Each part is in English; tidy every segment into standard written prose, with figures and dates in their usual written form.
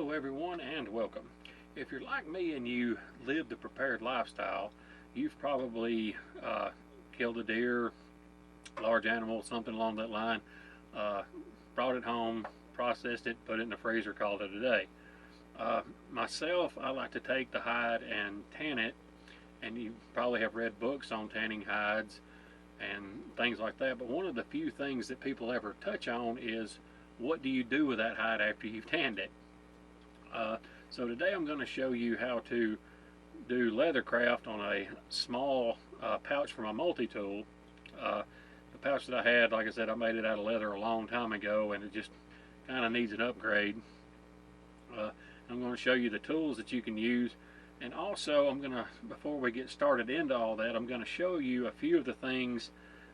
Hello everyone and welcome. If you're like me and you live the prepared lifestyle, you've probably killed a deer, large animal, something along that line, brought it home, processed it, put it in the freezer, called it a day. Myself, I like to take the hide and tan it, and you probably have read books on tanning hides and things like that, but one of the few things that people ever touch on is what do you do with that hide after you've tanned it. So today I'm going to show you how to do leathercraft on a small pouch for my multi-tool. The pouch that I had, like I said, I made it out of leather a long time ago and it just kind of needs an upgrade. I'm going to show you the tools that you can use, and also I'm going to, before we get started into all that, I'm going to show you a few of the things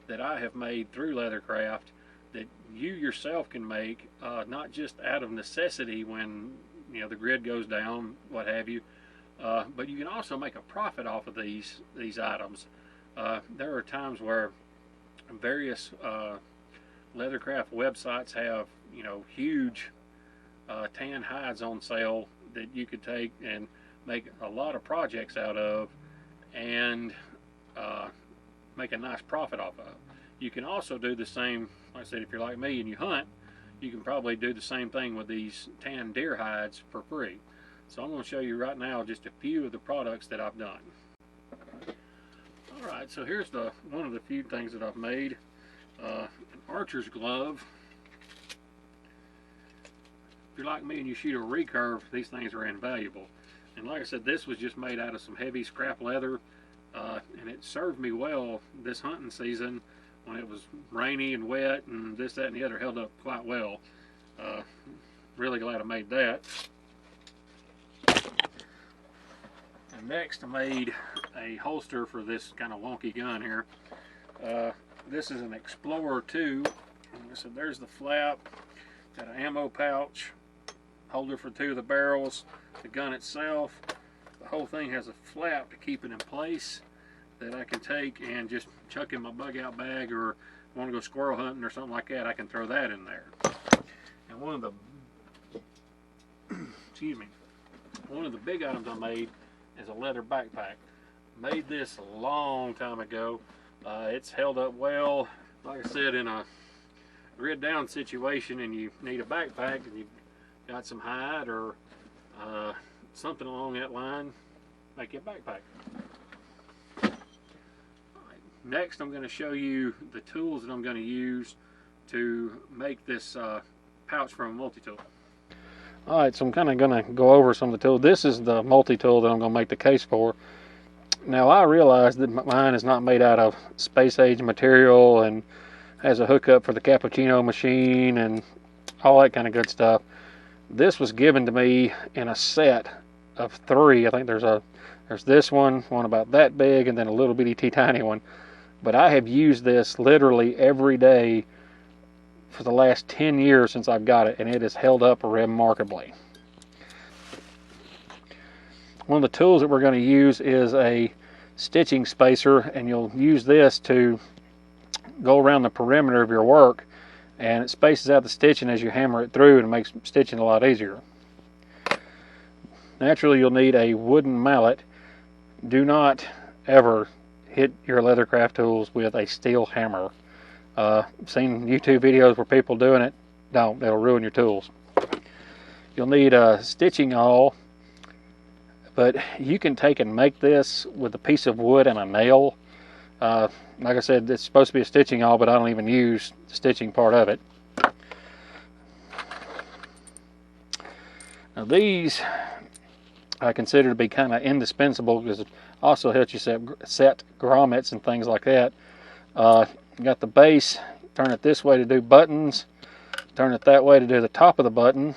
that I have made through leathercraft that you yourself can make, not just out of necessity when the grid goes down, what have you, but you can also make a profit off of these items. There are times where various leathercraft websites have huge tan hides on sale that you could take and make a lot of projects out of and make a nice profit off of. You can also do the same, like I said, if you're like me and you hunt, you can probably do the same thing with these tan deer hides for free. So I'm going to show you right now just a few of the products that I've done. Alright, so here's one of the few things that I've made. An archer's glove. If you're like me and you shoot a recurve, these things are invaluable. And like I said, this was just made out of some heavy scrap leather, and it served me well this hunting season when it was rainy and wet and this, that, and the other. Held up quite well. Really glad I made that. And next I made a holster for this kind of wonky gun here. This is an Explorer 2. So there's the flap, got an ammo pouch, holder for 2 of the barrels, the gun itself. The whole thing has a flap to keep it in place that I can take and just chuck in my bug out bag, or want to go squirrel hunting or something like that, I can throw that in there. And one of the big items I made is a leather backpack. Made this a long time ago. It's held up well. Like I said, in a grid down situation and you need a backpack and you've got some hide or something along that line, make you a backpack. Next, I'm going to show you the tools that I'm going to use to make this pouch from a multi-tool. Alright, so I'm kind of going to go over some of the tools. This is the multi-tool that I'm going to make the case for. Now, I realize that mine is not made out of space-age material and has a hookup for the cappuccino machine and all that kind of good stuff. This was given to me in a set of 3. I think there's this one about that big, and then a little bitty tiny one. But I have used this literally every day for the last 10 years since I've got it, and it has held up remarkably. One of the tools that we're going to use is a stitching spacer, and you'll use this to go around the perimeter of your work, and it spaces out the stitching as you hammer it through, and it makes stitching a lot easier. Naturally, you'll need a wooden mallet. Do not ever hit your leathercraft tools with a steel hammer. I've seen YouTube videos where people doing it. Don't, it'll ruin your tools. You'll need a stitching awl, but you can take and make this with a piece of wood and a nail. Like I said, it's supposed to be a stitching awl, but I don't even use the stitching part of it. Now these I consider to be kind of indispensable because it also helps you set grommets and things like that. You got the base, turn it this way to do buttons, turn it that way to do the top of the button.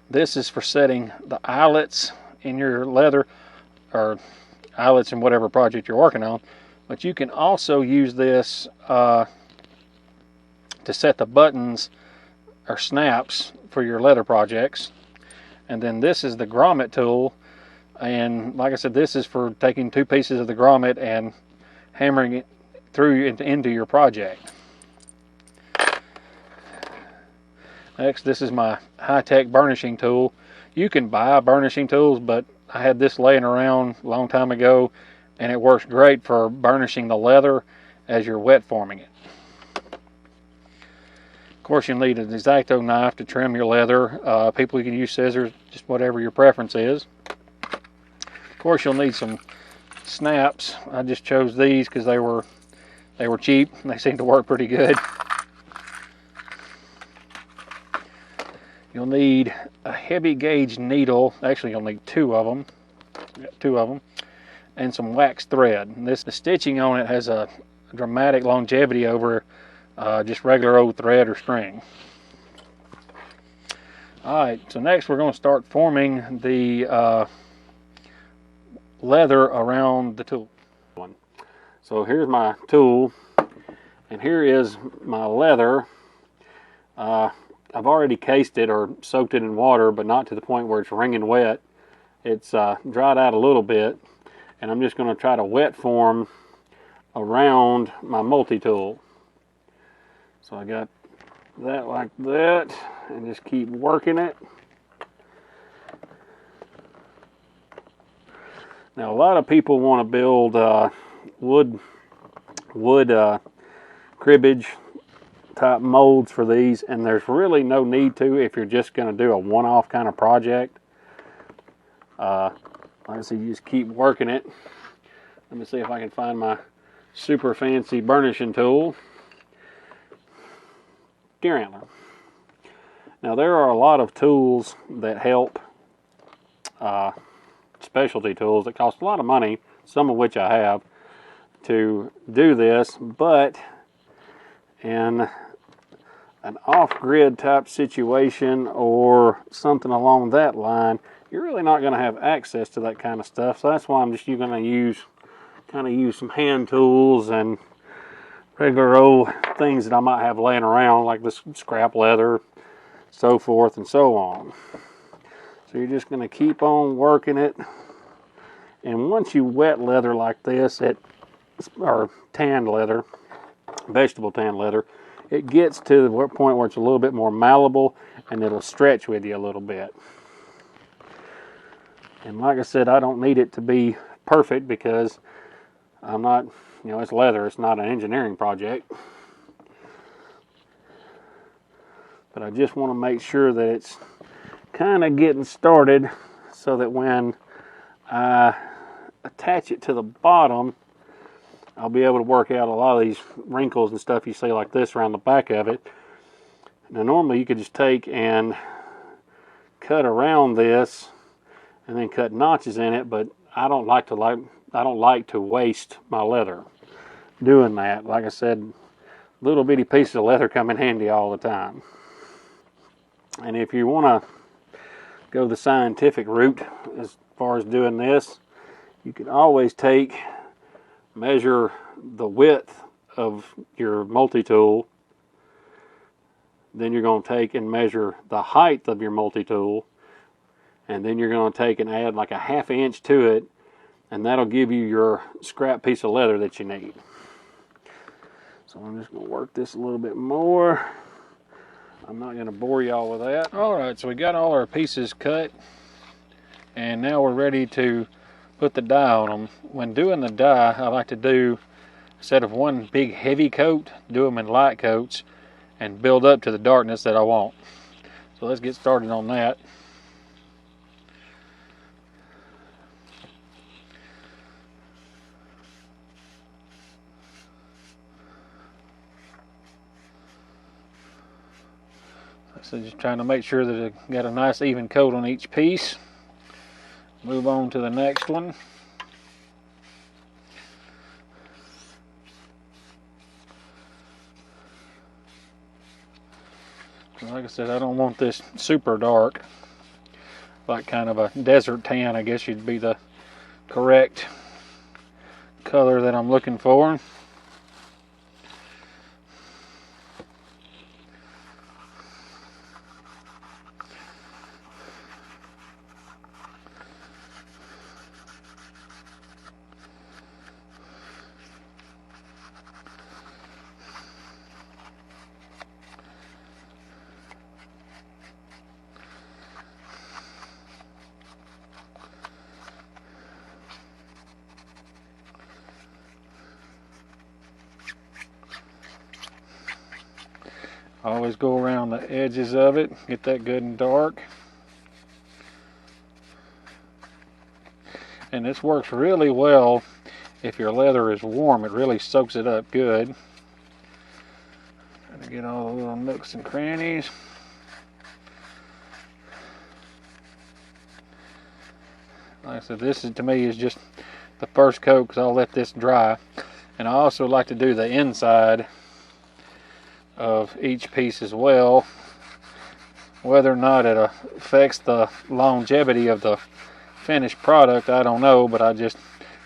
This is for setting the eyelets in your leather, or eyelets in whatever project you're working on. But you can also use this to set the buttons or snaps for your leather projects. And then this is the grommet tool, and like I said, this is for taking 2 pieces of the grommet and hammering it through into your project. Next, this is my high-tech burnishing tool. You can buy burnishing tools, but I had this laying around a long time ago, and it works great for burnishing the leather as you're wet forming it. Of course, you'll need an X-Acto knife to trim your leather. People can use scissors, just whatever your preference is. Of course, you'll need some snaps. I just chose these because they were cheap and they seem to work pretty good. You'll need a heavy gauge needle. Actually, you'll need two of them, and some wax thread. And the stitching on it has a dramatic longevity over just regular old thread or string. Alright, so next we're going to start forming the leather around the tool. So here's my tool, and here is my leather. I've already cased it or soaked it in water, but not to the point where it's wringing wet. It's dried out a little bit, and I'm just going to try to wet form around my multi-tool. So I got that like that, and just keep working it. Now a lot of people want to build wood cribbage type molds for these, and there's really no need to if you're just going to do a one-off kind of project. Like I said, you just keep working it. Let me see if I can find my super fancy burnishing tool. Deer antler. Now there are a lot of tools that help, specialty tools that cost a lot of money, some of which I have, to do this, but in an off-grid type situation or something along that line, you're really not going to have access to that kind of stuff. So that's why I'm just going to use some hand tools and regular old things that I might have laying around, like this scrap leather, so forth and so on. So you're just going to keep on working it, and once you wet leather like this, or tanned leather, vegetable tan leather, it gets to the point where it's a little bit more malleable, and it'll stretch with you a little bit. And like I said, I don't need it to be perfect because I'm not, it's leather, it's not an engineering project. But I just want to make sure that it's kind of getting started so that when I attach it to the bottom, I'll be able to work out a lot of these wrinkles and stuff you see like this around the back of it. Now normally you could just take and cut around this and then cut notches in it, but I don't like to waste my leather doing that. Like I said, little bitty pieces of leather come in handy all the time. And if you want to go the scientific route as far as doing this, you can always measure the width of your multi-tool, then you're going to take and measure the height of your multi-tool, and then you're going to take and add like a ½ inch to it, and that'll give you your scrap piece of leather that you need. So I'm just going to work this a little bit more. I'm not going to bore y'all with that. Alright, so we got all our pieces cut, and now we're ready to put the dye on them. When doing the dye, I like to do, instead of one big heavy coat, do them in light coats and build up to the darkness that I want. So let's get started on that. So just trying to make sure that I got a nice even coat on each piece. Move on to the next one. Like I said, I don't want this super dark, like kind of a desert tan, I guess would be the correct color that I'm looking for. Always go around the edges of it, get that good and dark. And this works really well if your leather is warm. It really soaks it up good. Trying to get all the little nooks and crannies. Like I said, this is, to me, is just the first coat because I'll let this dry. And I also like to do the inside of each piece as well. Whether or not it affects the longevity of the finished product, I don't know, but I just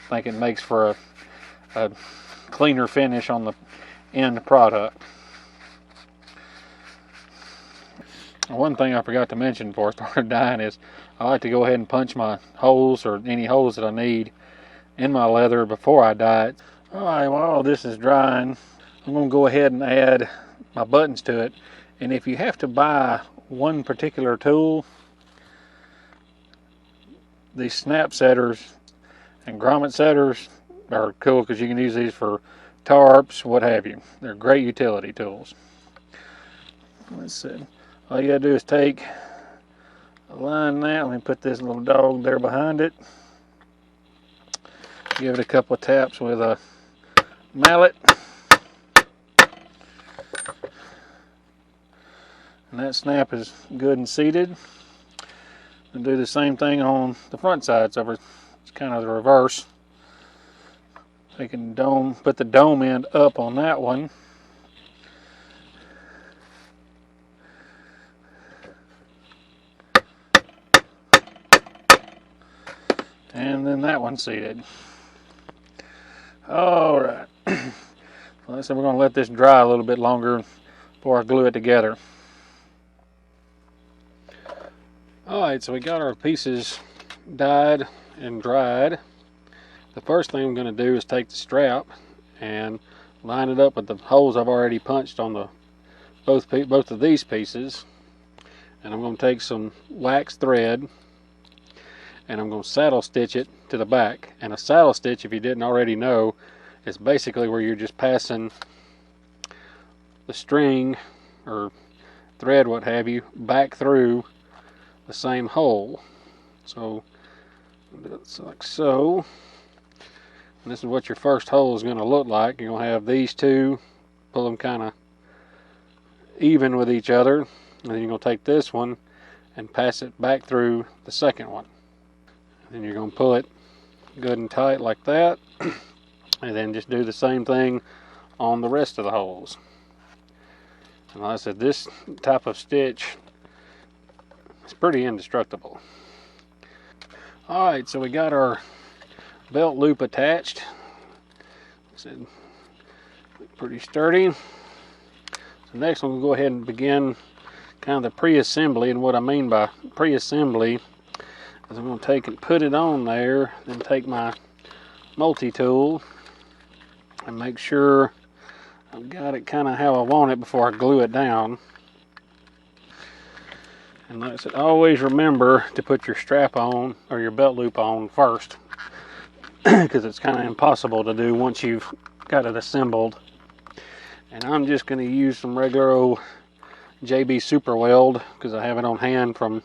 think it makes for a cleaner finish on the end product. One thing I forgot to mention before I started dyeing is I like to go ahead and punch my holes, or any holes that I need in my leather, before I dye it. Alright, while all this is drying, I'm going to go ahead and add my buttons to it. And if you have to buy one particular tool, these snap setters and grommet setters are cool because you can use these for tarps, what have you. They're great utility tools. Let's see. All you gotta do is take, align that. Let me put this little dog there behind it. Give it a couple of taps with a mallet. And that snap is good and seated. And do the same thing on the front side. So it's kind of the reverse. So you can put the dome end up on that one. And then that one seated. Alright. Like I said, we're going to let this dry a little bit longer before I glue it together. Alright, so we got our pieces dyed and dried. The first thing I'm going to do is take the strap and line it up with the holes I've already punched on the both of these pieces. And I'm going to take some wax thread and I'm going to saddle stitch it to the back. And a saddle stitch, if you didn't already know, is basically where you're just passing the string or thread, what have you, back through the same hole. So it's like so. And this is what your first hole is going to look like. You're going to have these two, pull them kind of even with each other, and then you're going to take this one and pass it back through the second one. And you're going to pull it good and tight like that, and then just do the same thing on the rest of the holes. And like I said, this type of stitch is pretty indestructible. Alright, so we got our belt loop attached. Like I said, pretty sturdy. So next we'll go ahead and begin kind of the pre-assembly. And what I mean by pre-assembly is I'm going to take and put it on there, then take my multi-tool and make sure I've got it kind of how I want it before I glue it down. And like I said, always remember to put your strap on or your belt loop on first, because it's kind of impossible to do once you've got it assembled. And I'm just going to use some regular old JB Super Weld because I have it on hand from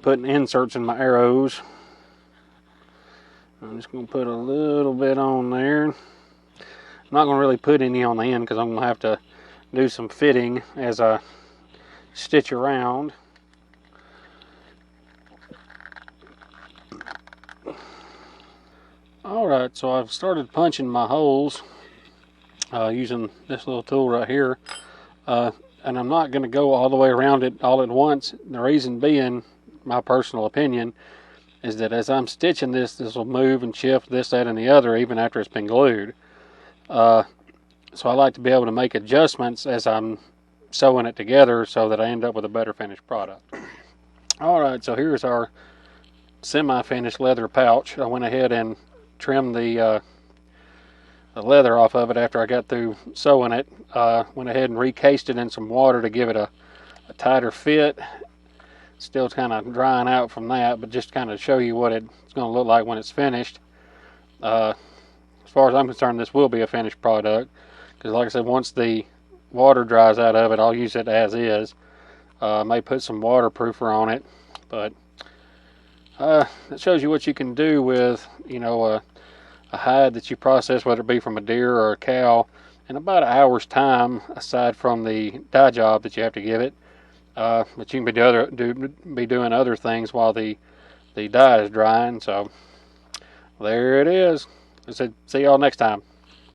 putting inserts in my arrows. I'm just going to put a little bit on there. I'm not going to really put any on the end because I'm going to have to do some fitting as I stitch around. Alright, so I've started punching my holes using this little tool right here. And I'm not going to go all the way around it all at once. The reason being, my personal opinion, is that as I'm stitching this will move and shift this, that, and the other even after it's been glued. So I like to be able to make adjustments as I'm sewing it together so that I end up with a better finished product. Alright, so here's our semi-finished leather pouch. I went ahead and trimmed the leather off of it after I got through sewing it. Went ahead and recased it in some water to give it a tighter fit. Still kind of drying out from that, but just kind of show you what it's going to look like when it's finished. As far as I'm concerned, this will be a finished product, because like I said, once water dries out of it, I'll use it as is. May put some waterproofer on it, but that shows you what you can do with, you know, a hide that you process, whether it be from a deer or a cow, in about an hour's time, aside from the dye job that you have to give it. But you can be doing other things while the dye is drying. So there it is. I said, see y'all next time.